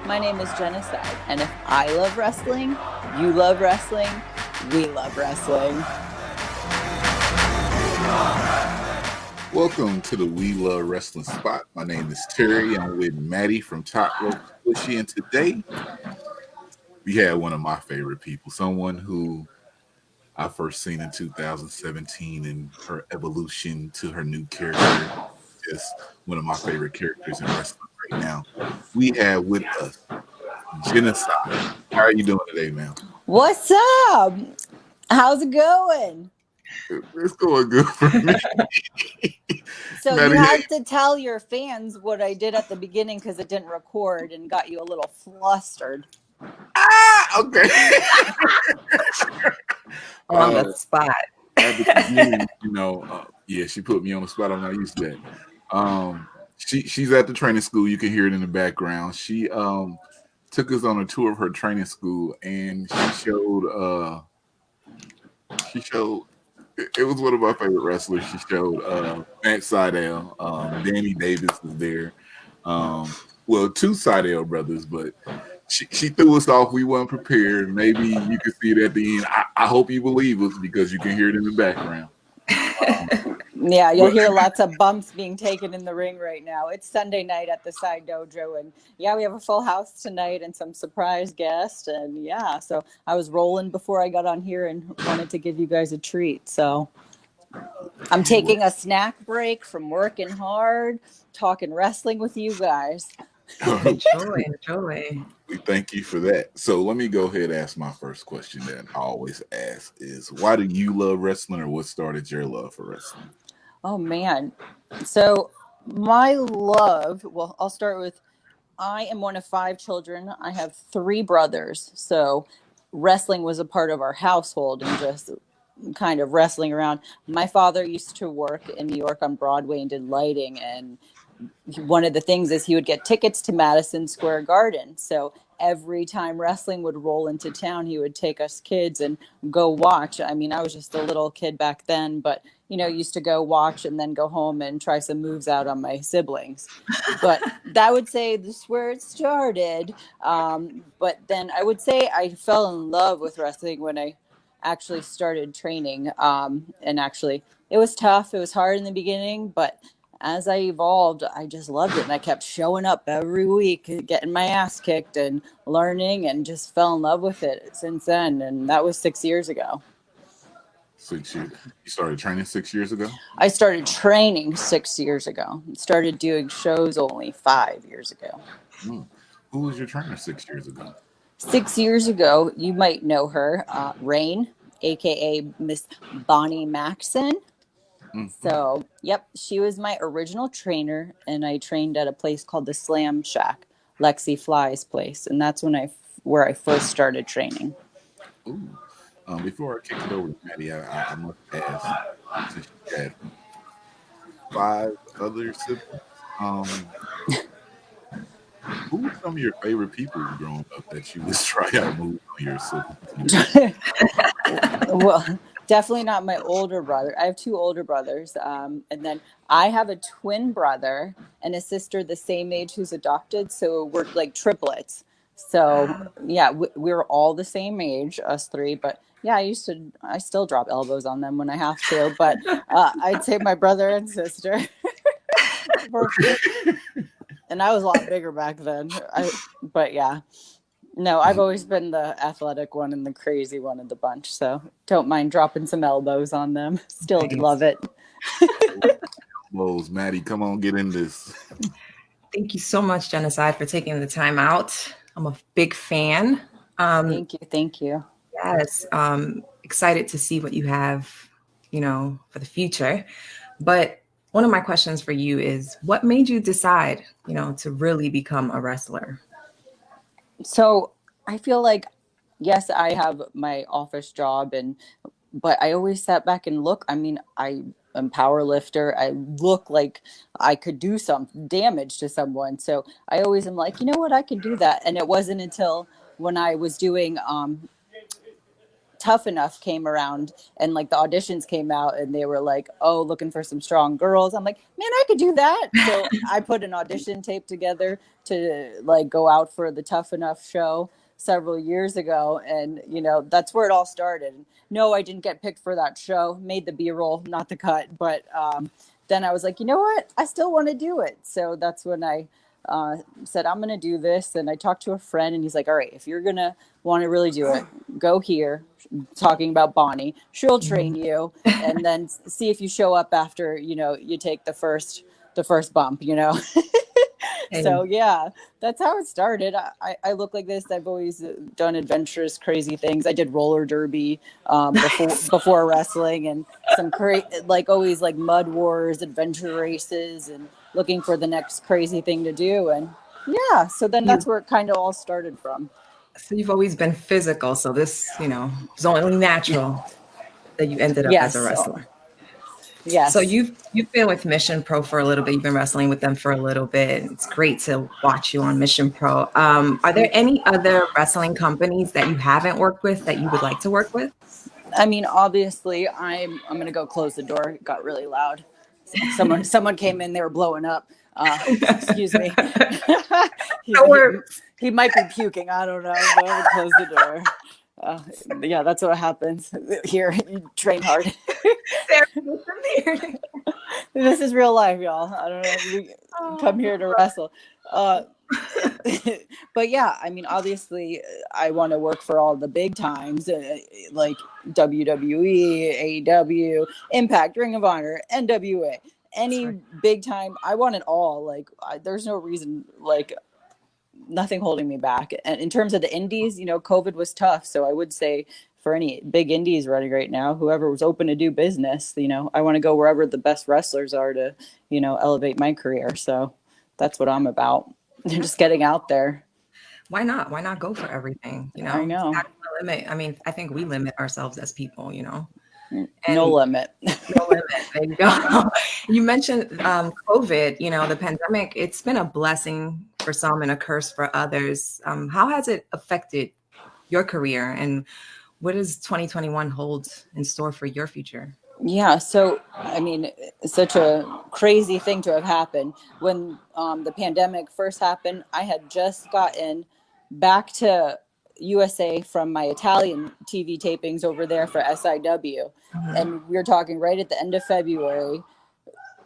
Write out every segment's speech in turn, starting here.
My name is Jennacide, and if I love wrestling, you love wrestling, we love wrestling. Welcome to the We Love Wrestling spot. My name is Terry. I'm with Maddy from Top Rope Squishy, and today we had one of my favorite people, someone who I first seen in 2017 and her evolution to her new character. Just one of my favorite characters in wrestling right now. We have with us Jennacide. How are you doing today, ma'am? What's up? How's it going? It's going good for me. So Maddy, you have to tell your fans what I did at the beginning because it didn't record and got you a little flustered. okay. On the spot. At the beginning, yeah, she put me on the spot. I'm not used to that. She's at the training school. You can hear it in the background. She took us on a tour of her training school, and she showed. It was one of my favorite wrestlers. She showed Matt Sydal. Danny Davis was there. Well, two Sydal brothers, but she threw us off. We weren't prepared. Maybe you can see it at the end. I hope you believe us because you can hear it in the background. Yeah, you'll hear lots of bumps being taken in the ring right now. It's Sunday night at the Side Dojo, and yeah, we have a full house tonight and some surprise guests, and yeah, so I was rolling before I got on here and wanted to give you guys a treat. So I'm taking a snack break from working hard, talking wrestling with you guys. Enjoy. We thank you for that. So let me go ahead and ask my first question that I always ask is why do you love wrestling, or what started your love for wrestling? Oh man. So my love, well, I'll start with I am one of 5 children. I have 3 brothers. So wrestling was a part of our household and just kind of wrestling around. My father used to work in New York on Broadway and did lighting, and one of the things is he would get tickets to Madison Square Garden. So every time wrestling would roll into town, he would take us kids and go watch. I mean, I was just a little kid back then, but used to go watch and then go home and try some moves out on my siblings. But that would say this is where it started. But then I would say I fell in love with wrestling when I actually started training. And actually, it was tough. It was hard in the beginning, but as I evolved, I just loved it. And I kept showing up every week, getting my ass kicked and learning, and just fell in love with it since then. And that was 6 years ago. 6 years. You started training 6 years ago? I started training 6 years ago. Started doing shows only 5 years ago. Who was your trainer 6 years ago? 6 years ago, you might know her, Rain, a.k.a. Miss Bonnie Maxon. So, yep, she was my original trainer, and I trained at a place called the Slam Shack, Lexi Fly's place, and that's where I first started training. Ooh. Before I kick it over to Maddy, I must ask, since you had 5 other siblings, who were some of your favorite people growing up that you would try out moves on your siblings? Well, definitely not my older brother. I have 2 older brothers. And then I have a twin brother and a sister the same age who's adopted. So we're like triplets. So yeah, we're all the same age, us 3. But yeah, I still drop elbows on them when I have to. But I'd say my brother and sister. And I was a lot bigger back then. But yeah. No, I've always been the athletic one and the crazy one of the bunch, so don't mind dropping some elbows on them. Still love it. Elbows, Maddy, come on, get in this. Thank you so much, Jennacide, for taking the time out. I'm a big fan. Thank you. Yes, excited to see what you have, for the future. But one of my questions for you is, what made you decide, to really become a wrestler? So I feel like, yes, I have my office job, but I always sat back and look. I mean, I'm a power lifter. I look like I could do some damage to someone. So I always am like, you know what, I can do that. And it wasn't until when I was doing Tough Enough came around and like the auditions came out and they were like, oh, looking for some strong girls. I'm like, man, I could do that. So I put an audition tape together to like go out for the Tough Enough show several years ago. And, you know, that's where it all started. No, I didn't get picked for that show, made the B-roll, not the cut. But then I was like, you know what? I still want to do it. So that's when I said, I'm going to do this. And I talked to a friend and he's like, all right, if you're going to want to really do it, go here, talking about Bonnie. She'll train you and then see if you show up after, you know, you take the first bump, you know. So yeah, that's how it started. I look like this. I've always done adventurous, crazy things. I did roller derby before wrestling, and some like always like mud wars, adventure races, and looking for the next crazy thing to do. And yeah, so then that's where it kind of all started from. So you've always been physical. So this, you know, is only natural that you ended up as a wrestler. Yes. So you've been with Mission Pro for a little bit. You've been wrestling with them for a little bit. It's great to watch you on Mission Pro. Are there any other wrestling companies that you haven't worked with that you would like to work with? I mean, obviously, I'm gonna go close the door. It got really loud. Someone came in. They were blowing up. Excuse me. he might be puking. I don't know. But I'm gonna close the door. Yeah, that's what happens here. You train hard. This is real life, y'all. I don't know. We come here to wrestle. But yeah, I mean, obviously, I want to work for all the big times, like WWE, AEW, Impact, Ring of Honor, NWA, any big time. I want it all. Like, there's no reason, like, nothing holding me back. And in terms of the indies, you know, COVID was tough. So I would say for any big indies running right now, whoever was open to do business, you know, I want to go wherever the best wrestlers are to, you know, elevate my career. So that's what I'm about. Just getting out there. Why not? Why not go for everything? You know, I know. Limit. I mean, I think we limit ourselves as people, you know. No limit. No limit. There you go. You mentioned COVID, you know, the pandemic. It's been a blessing for some and a curse for others. How has it affected your career, and what does 2021 hold in store for your future? Yeah, so I mean, such a crazy thing to have happened. When the pandemic first happened, I had just gotten back to USA from my Italian TV tapings over there for SIW. And we were talking right at the end of February.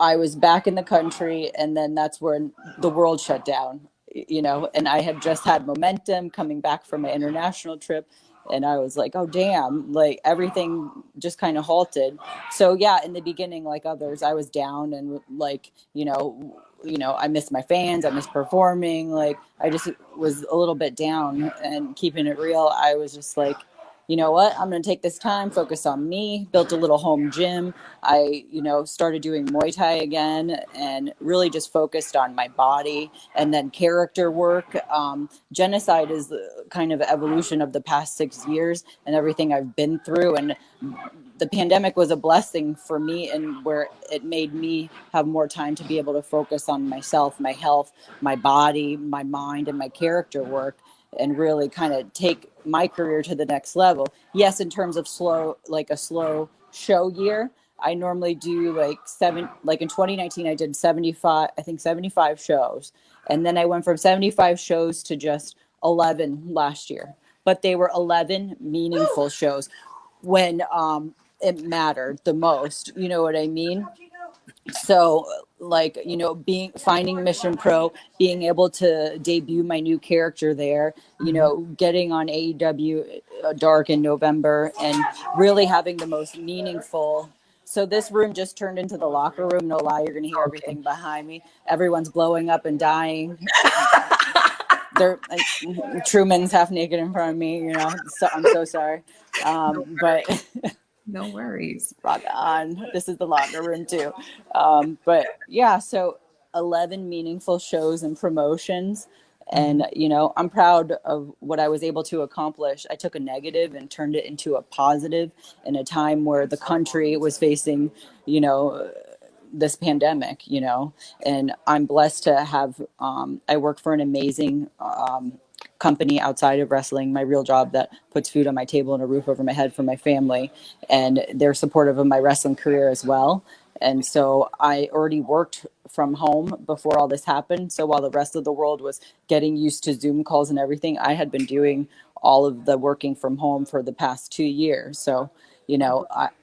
I was back in the country, and then that's when the world shut down, you know, and I had just had momentum coming back from my international trip. And I was like, oh, damn, like everything just kind of halted. So, yeah, in the beginning, like others, I was down and like, you know, I missed my fans. I missed performing. Like I just was a little bit down, and keeping it real, I was just like, you know what, I'm going to take this time, focus on me, built a little home gym. I, you know, started doing Muay Thai again and really just focused on my body and then character work. Jennacide is the kind of evolution of the past 6 years and everything I've been through. And the pandemic was a blessing for me, and where it made me have more time to be able to focus on myself, my health, my body, my mind, and my character work, and really kind of take my career to the next level. Yes, in terms of a slow show year, I normally do like in 2019, I did 75 shows. And then I went from 75 shows to just 11 last year. But they were 11 meaningful shows when it mattered the most. You know what I mean? So like, you know, finding Mission Pro, being able to debut my new character there, you know, getting on AEW Dark in November, and really having the most meaningful. So this room just turned into the locker room. No lie, you're going to hear everything behind me. Everyone's blowing up and dying. Truman's half naked in front of me, you know, so I'm so sorry. But no worries. Rock on. This is the locker room too. But yeah, so 11 meaningful shows and promotions. And, you know, I'm proud of what I was able to accomplish. I took a negative and turned it into a positive in a time where the country was facing, you know, this pandemic, you know, and I'm blessed to have, I work for an amazing company outside of wrestling, my real job that puts food on my table and a roof over my head for my family. And they're supportive of my wrestling career as well. And so I already worked from home before all this happened. So while the rest of the world was getting used to Zoom calls and everything, I had been doing all of the working from home for the past 2 years. So,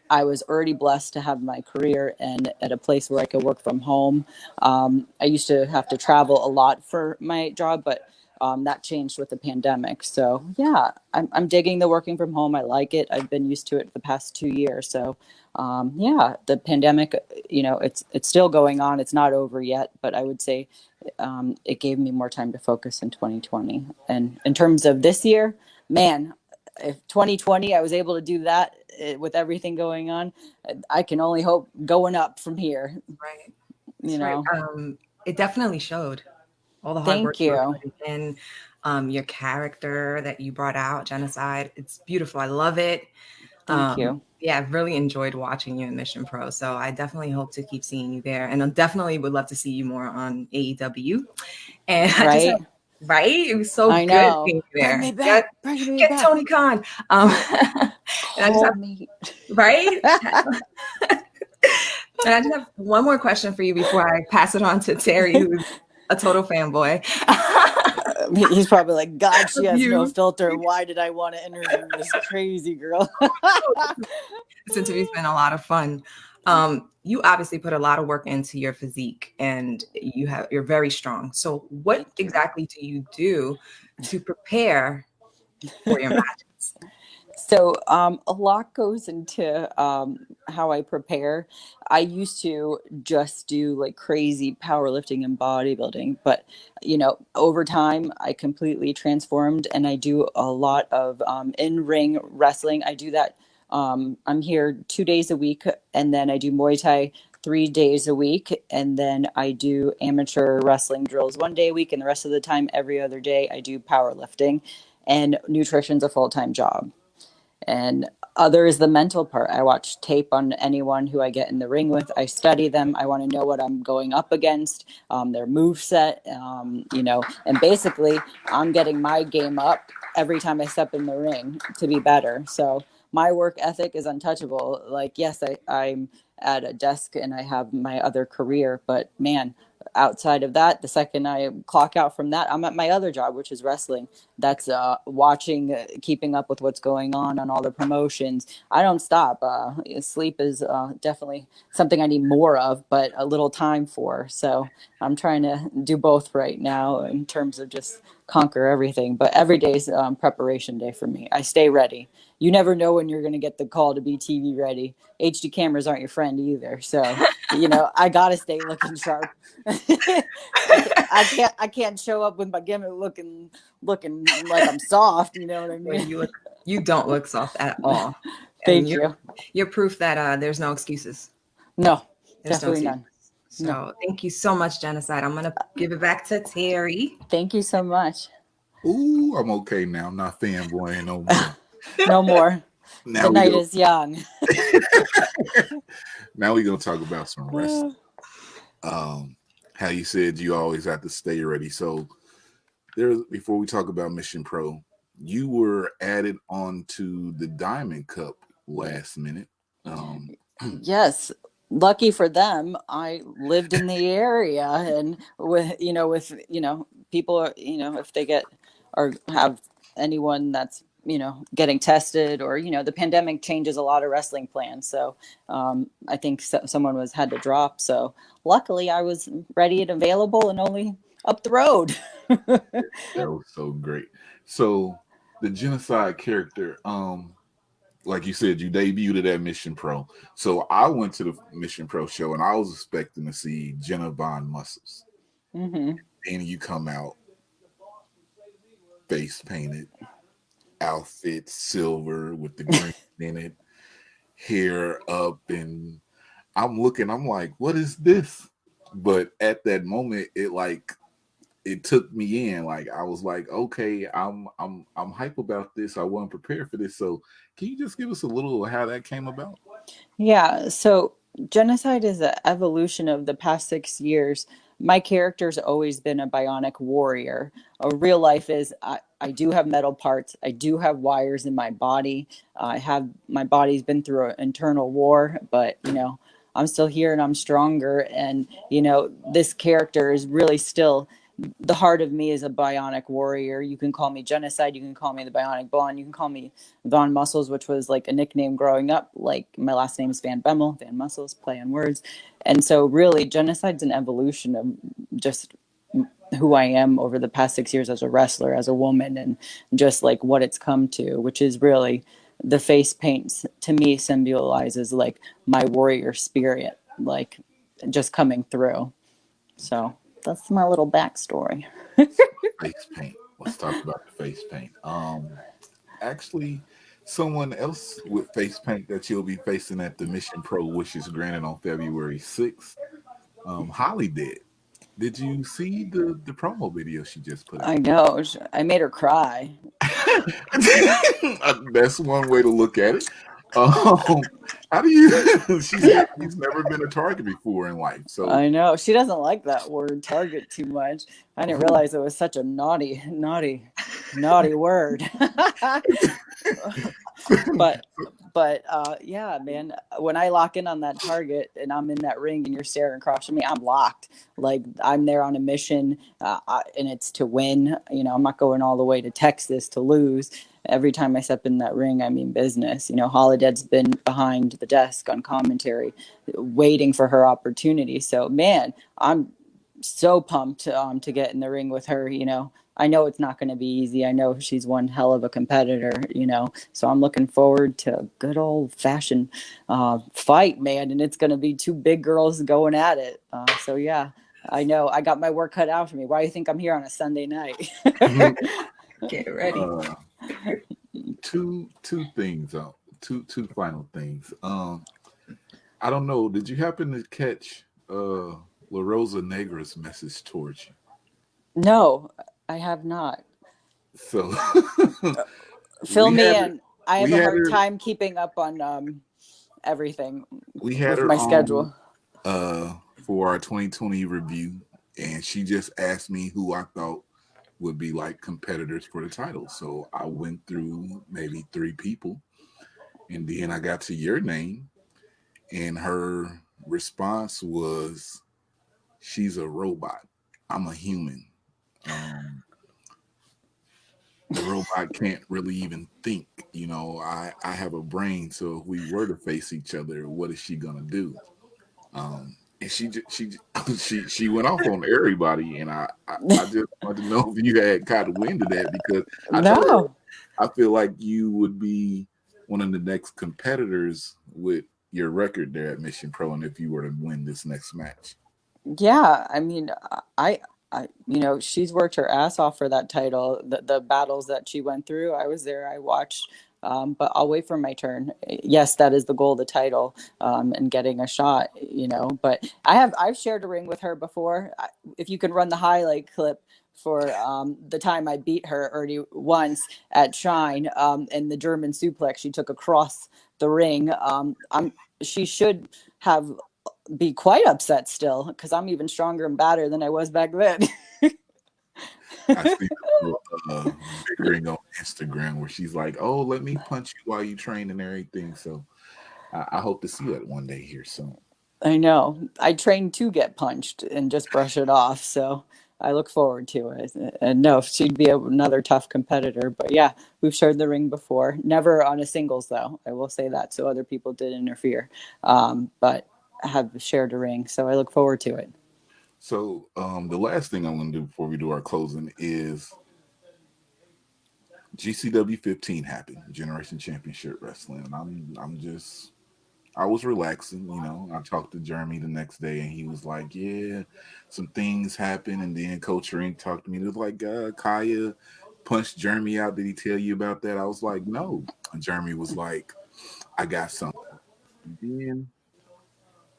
I was already blessed to have my career and at a place where I could work from home. I used to have to travel a lot for my job, but that changed with the pandemic. So yeah, I'm digging the working from home. I like it. I've been used to it the past 2 years. So yeah, the pandemic, it's still going on. It's not over yet, but I would say it gave me more time to focus in 2020. And in terms of this year, man, if 2020 I was able to do that with everything going on, I can only hope going up from here. Right. You That's right. know, It definitely showed all the hard work thank you were you. putting in, your character that you brought out, Jennacide. It's beautiful. I love it. Thank you. Yeah, I've really enjoyed watching you in Mission Pro. So I definitely hope to keep seeing you there. And I definitely would love to see you more on AEW. And I just have, Right? right? It was so I good know. seeing you Bring there. me back. Bring me Get back. Tony Khan. And I just Call have, me. right? And I just have one more question for you before I pass it on to Terry, who's a total fanboy. He's probably like, God, she has no You. filter. Why did I want to interview this crazy girl? This interview's been a lot of fun. You obviously put a lot of work into your physique, and you're very strong. So what exactly do you do to prepare for your matches? So a lot goes into how I prepare. I used to just do like crazy powerlifting and bodybuilding, but over time I completely transformed and I do a lot of in-ring wrestling. I do that. I'm here 2 days a week, and then I do Muay Thai 3 days a week, and then I do amateur wrestling drills 1 day a week, and the rest of the time, every other day, I do powerlifting, and nutrition's a full-time job. And other is the mental part. I watch tape on anyone who I get in the ring with. I study them. I want to know what I'm going up against, their move set, and basically I'm getting my game up every time I step in the ring to be better. So my work ethic is untouchable. Like, yes, I'm at a desk and I have my other career, but man, outside of that, the second I clock out from that, I'm at my other job, which is wrestling. That's watching, keeping up with what's going on all the promotions. I don't stop. Sleep is definitely something I need more of, but a little time for. So I'm trying to do both right now in terms of just conquer everything. But every day's preparation day for me. I stay ready. You never know when you're going to get the call to be TV ready. HD cameras aren't your friend either. So, I got to stay looking sharp. I can't show up with my gimmick looking like I'm soft. You know what I mean? You don't look soft at all. Thank you. You're proof that there's no excuses. No, There's definitely no none. So No. Thank you so much, Jennacide. I'm gonna give it back to Terry. Thank you so much. Ooh, I'm okay now. I'm not fanboying no more. No more. Now The night is young. Now we're gonna talk about some wrestling. How you said you always have to stay ready. So before we talk about Mission Pro, you were added onto the Diamond Cup last minute. Yes. Lucky for them, I lived in the area, and with people, if they get or have anyone that's getting tested, or the pandemic changes a lot of wrestling plans. So I think someone had to drop. So luckily I was ready and available and only up the road. That was so great. So the Jennacide character, like you said, you debuted at Mission Pro. So I went to the Mission Pro show and I was expecting to see Jenna Von Muscles. Mm-hmm. And you come out face painted, outfit silver with the green in it, hair up, and I'm like, what is this? But at that moment, it took me in. Like I was like, okay, I'm hype about this. I wasn't prepared for this. So can you just give us a little of how that came about? Yeah. So Jennacide is an evolution of the past 6 years my character's always been a bionic warrior. A real life is I do have metal parts. I do have wires in my body. I have my body's been through an internal war, but I'm still here and I'm stronger. And this character is really still the heart of me is a bionic warrior. You can call me Jennacide. You can call me the Bionic Blonde. You can call me Von Muscles, which was like a nickname growing up. Like my last name is Van Bemmel, Van Muscles, play on words. And so really Jennicide's an evolution of just who I am over the past 6 years as a wrestler, as a woman, and just like what it's come to, which is really the face paint to me symbolizes like my warrior spirit, like just coming through. So that's my little backstory. Face paint. Let's talk about the face paint. Actually, someone else with face paint that you'll be facing at the Mission Pro Wishes Granted on February 6th. Holly did. Did you see the promo video she just put out? I know. I made her cry. That's one way to look at it. How do you? She's never been a target before in life, so I know she doesn't like that word "target" too much. I didn't realize it was such a naughty word. but yeah, man. When I lock in on that target and I'm in that ring and you're staring across from me, I'm locked. Like I'm there on a mission, and it's to win. I'm not going all the way to Texas to lose. Every time I step in that ring, I mean business. Holiday's been behind the desk on commentary, waiting for her opportunity. So, man, I'm so pumped to get in the ring with her. I know it's not going to be easy. I know she's one hell of a competitor. So I'm looking forward to a good old fashioned fight, man. And it's going to be two big girls going at it. So yeah, I know I got my work cut out for me. Why do you think I'm here on a Sunday night? Get ready. Two things. Two final things. I don't know. Did you happen to catch La Rosa Negra's message towards you? No, I have not. So fill me in. I have a hard time keeping up on everything. We had her my schedule for our 2020 review, and she just asked me who I thought would be like competitors for the title. So I went through maybe 3 people, and then I got to your name, and her response was, "She's a robot. I'm a human. The robot can't really even think. I have a brain, so if we were to face each other, what is she gonna do?" And she went off on everybody, and I just wanted to know if you had caught wind of that, because I feel like you would be one of the next competitors with your record there at Mission Pro, and if you were to win this next match. Yeah, I mean, I she's worked her ass off for that title. The battles that she went through, I was there, I watched. But I'll wait for my turn. Yes, that is the goal, the title, and getting a shot. But I've shared a ring with her before. If you can run the highlight clip for the time I beat her already once at Shine, and the German suplex she took across the ring. She should be quite upset still, because I'm even stronger and badder than I was back then. I see the ring on Instagram where she's like, "Oh, let me punch you while you train and everything." So I hope to see that one day here soon. I know. I trained to get punched and just brush it off. So I look forward to it. And no, she'd be another tough competitor. But yeah, we've shared the ring before. Never on a singles, though. I will say that. So other people did interfere. But I have shared a ring. So I look forward to it. So the last thing I'm going to do before we do our closing is GCW 15 happened, Generation Championship Wrestling. And I was relaxing, I talked to Jeremy the next day, and he was like, "Yeah, some things happened." And then Coach Ring talked to me. It was like, Kiah punched Jeremy out. Did he tell you about that? I was like, "No." And Jeremy was like, "I got something." And then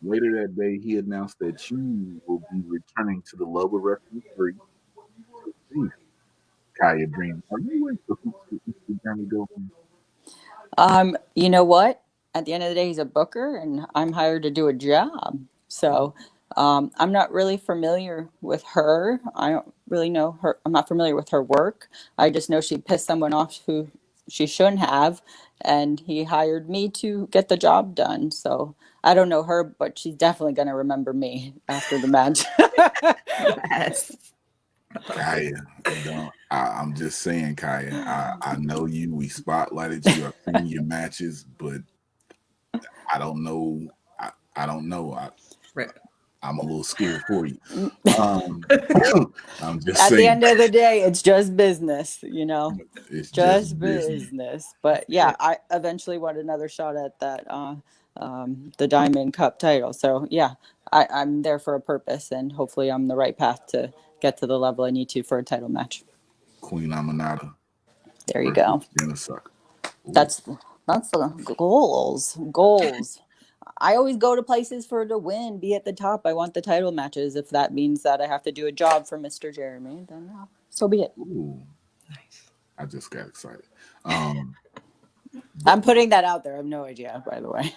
later that day, he announced that you will be returning to the Love of Wrestling 3 to see Kiah Dream. Are you in the hoops with Jeremy Goldman? You know what? At the end of the day, he's a booker, and I'm hired to do a job. So I'm not really familiar with her. I don't really know her. I'm not familiar with her work. I just know she pissed someone off who she shouldn't have, and he hired me to get the job done. So I don't know her, but she's definitely going to remember me after the match. Yes. Kiah, don't. I'm just saying, Kiah. I know you. We spotlighted you. I've seen your matches, but I don't know. I don't know. Right. I'm a little scared for you. I'm just At the saying. end of the day, it's just business, you know, It's just just business. business. But yeah, I eventually want another shot at that, the Diamond Cup title. So yeah, I'm there for a purpose, and hopefully I'm the right path to get to the level I need to for a title match. Queen Aminata There you versus go. Jennacide. Ooh. That's that's the goals. Goals. I always go to places for to win, be at the top. I want the title matches. If that means that I have to do a job for Mr. Jeremy, then so be it. Ooh. Nice. I just got excited. Um, I'm putting that out there. I have no idea, by the way.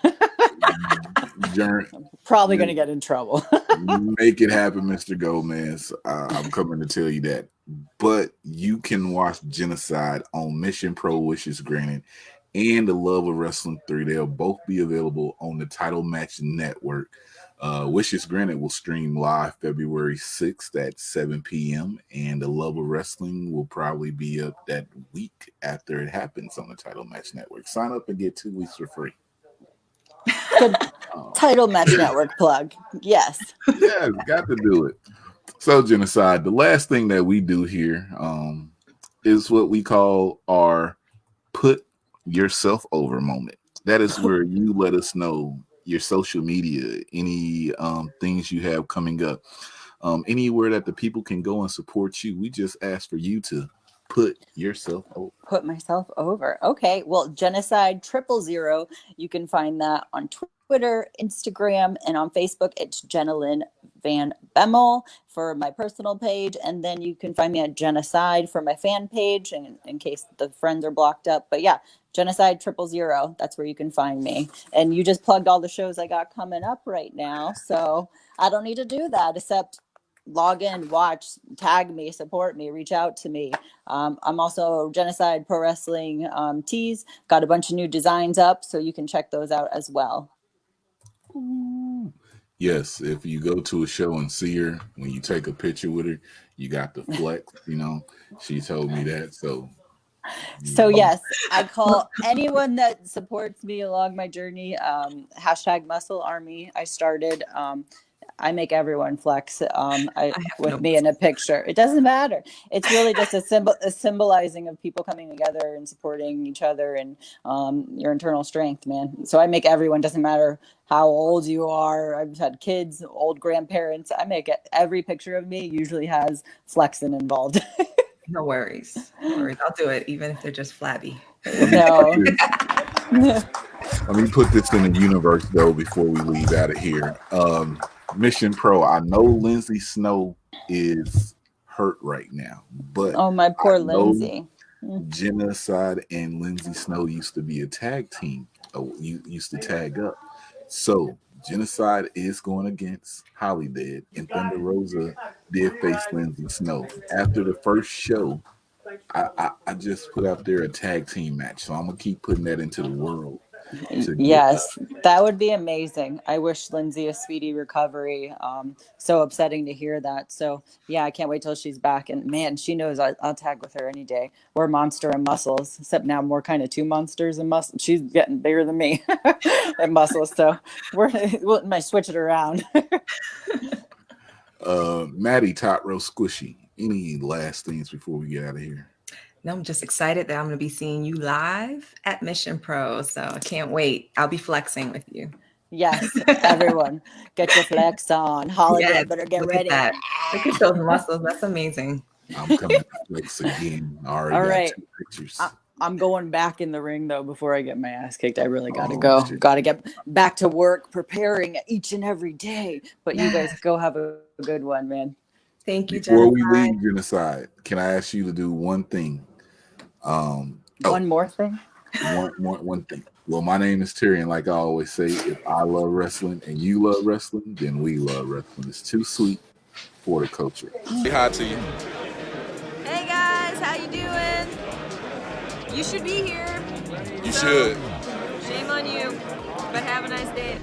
Jern, Probably going to get in trouble. make it happen, Mr. Gomez. I'm coming to tell you that. But you can watch Jennacide on Mission Pro Wishes Granted and The Love of Wrestling 3. They'll both be available on the Title Match Network. Wishes Granted will stream live February 6th at 7 p.m. And The Love of Wrestling will probably be up that week after it happens on the Title Match Network. Sign up and get 2 weeks for free. Good title match network plug. Yes. Yeah, got to do it. So, Jennacide, the last thing that we do here is what we call our put yourself over moment. That is where you let us know your social media, any things you have coming up, anywhere that the people can go and support you. We just ask for you to put yourself over. Put myself over. Okay. Well, Jennacide 000. You can find that on Twitter, Instagram, and on Facebook. It's Jennalyn Van Bemmel for my personal page. And then you can find me at Jennacide for my fan page in case the friends are blocked up. But yeah, Jennacide 000. That's where you can find me. And you just plugged all the shows I got coming up right now. So I don't need to do that except log in, watch, tag me, support me, reach out to me. I'm also Jennacide Pro Wrestling tees. Got a bunch of new designs up, so you can check those out as well. Ooh. Yes, if you go to a show and see her, when you take a picture with her, you got the flex. She told me that. So yes, I call anyone that supports me along my journey hashtag Muscle Army. I started. I make everyone flex with me in a picture. It doesn't matter. It's really just a symbolizing of people coming together and supporting each other and your internal strength, man. So I make everyone, doesn't matter how old you are. I've had kids, old grandparents. I make it. Every picture of me usually has flexing involved. No worries. No worries. I'll do it, even if they're just flabby. No. Let me put this in the universe though before we leave out of here. Mission Pro. I know Lindsay Snow is hurt right now, but Oh, my poor Lindsay. Jennacide and Lindsay Snow used to be a tag team. You used to tag up. So Jennacide is going against Holly Dead, and Thunder Rosa did face Lindsay Snow. After the first show, I just put out there a tag team match. So I'm gonna keep putting that into the world. Yes, that would be amazing. I wish Lindsay a speedy recovery. So upsetting to hear that. So yeah, I can't wait till she's back. And man, she knows I'll tag with her any day. We're monster and muscles, except now more kind of two monsters and muscles. She's getting bigger than me and muscles. So we might switch it around. Maddy, Top Row Squishy. Any last things before we get out of here? No, I'm just excited that I'm going to be seeing you live at Mission Pro. So I can't wait. I'll be flexing with you. Yes, everyone, get your flex on. Holiday, better get ready. Look at those muscles. That's amazing. I'm coming to flex again. I already got 2 pictures. I'm going back in the ring though before I get my ass kicked. I really got to go. Got to get back to work, preparing each and every day. But you guys go have a good one, man. Thank you, Before we leave, Jennacide, can I ask you to do one thing? One more thing? one thing. Well, my name is Terry, and like I always say, if I love wrestling and you love wrestling, then we love wrestling. It's too sweet for the culture. Say hi to you. Hey guys, how you doing? You should be here. You should. Shame on you, but have a nice day.